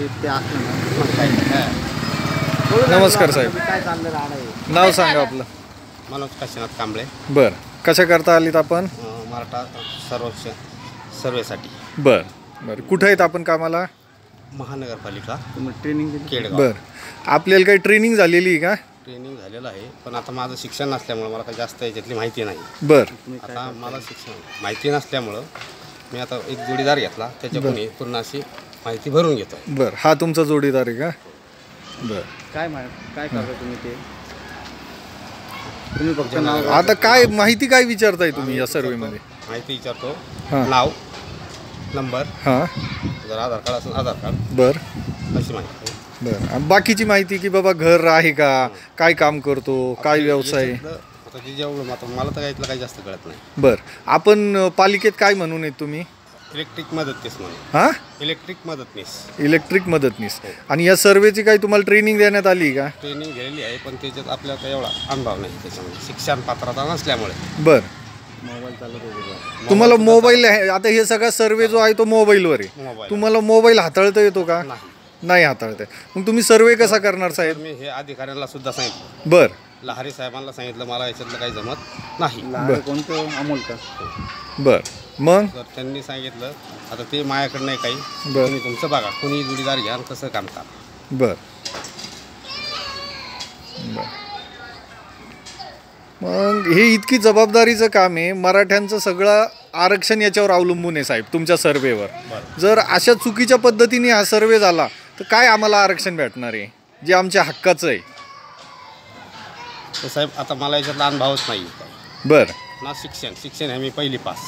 ते असलं ना मग काही नाही. नमस्कार साहेब, काय चाललं राहणार नाव सांगा आपलं. मनोज काशीनाथ कांबळे. बर, कशा करता आलीत आपण? मराठा सर्वेसाठी. बर बर, कुठं आहेत आपण कामाला? महानगरपालिका तुम्ही ट्रेनिंग दिली? केडगाव. बर, आपल्याला काही ट्रेनिंग झालेली आहे का? ट्रेनिंग झालेलं आहे, पण आता माझं शिक्षण नसल्यामुळं मला काही जास्त याच्यातली माहिती नाही. बर आता मला शिक्षण माहिती नसल्यामुळं मी आता एक जोडीदार घेतला, त्याच्याकडून पूर्ण अशी माहिती भरून घेतो. बर, हा तुमचा जोडीदार आहे का? बर, काय करता तुम्ही ते? तुम्ही फक्त नाव आता काय माहिती काय विचारताय तुम्ही या सर्वेमध्ये? माहिती विचारतो, हां. नाव, नंबर, हां. जर आधार कार्ड असेल आधार कार्ड, बर अशी माहिती. बर, आणि बाकीची माहिती की बाबा घर आहे का, काय काम करतो, काय व्यवसाय? आता ते जेवढं आता मला तर यातलं काही जास्त कळत नाही. बर, आपण पालिकेत काय म्हणून आहेत तुम्ही? इलेक्ट्रिक मदतनीस म्हणून. हां, इलेक्ट्रिक मदतनीस. इलेक्ट्रिक मदतनीस. आणि या सर्वेची काही तुम्हाला ट्रेनिंग देण्यात आली का? ट्रेनिंग घ्यायली आहे, पण त्याच्यात आपल्याला काही एवढा अनुभव नाही त्याच्यामध्ये, शिक्षण पात्रता नसल्यामुळे. बर, मोबाईल चालत होते. तुम्हाला मोबाईल आहे, आता हे सगळा सर्वे जो आहे तो मोबाईलवर आहे. मोबाईल तुम्हाला मोबाईल हाताळता येतो का? नाही. नाही हाताळता. मग तुम्ही सर्वे कसा करणार तर साहेब? मी हे अधिकाऱ्यांना सुद्धा सांगितलं, बर लहारी साहेबांना सांगितलं, मला याच्यातलं काही जमत नाही. लहान कोणतं अमोल का? बर, मग तर त्यांनी सांगितलं आता ते माझ्याकडं नाही काही, बर तुम्ही तुमचं बघा, कोणी जोडीदार घ्या आणि कसं काम करा. बर बर. मग हे इतकी जबाबदारीचं काम आहे, मराठ्यांचं सगळं आरक्षण याच्यावर अवलंबून आहे साहेब तुमच्या सर्वेवर. जर अशा चुकीच्या पद्धतीने हा सर्वे झाला तर काय आम्हाला आरक्षण भेटणार आहे जे आमच्या हक्काचं आहे? तर साहेब आता मला याच्यातला अनुभवच नाही. बर ना शिक्षण आहे मी पहिली पास.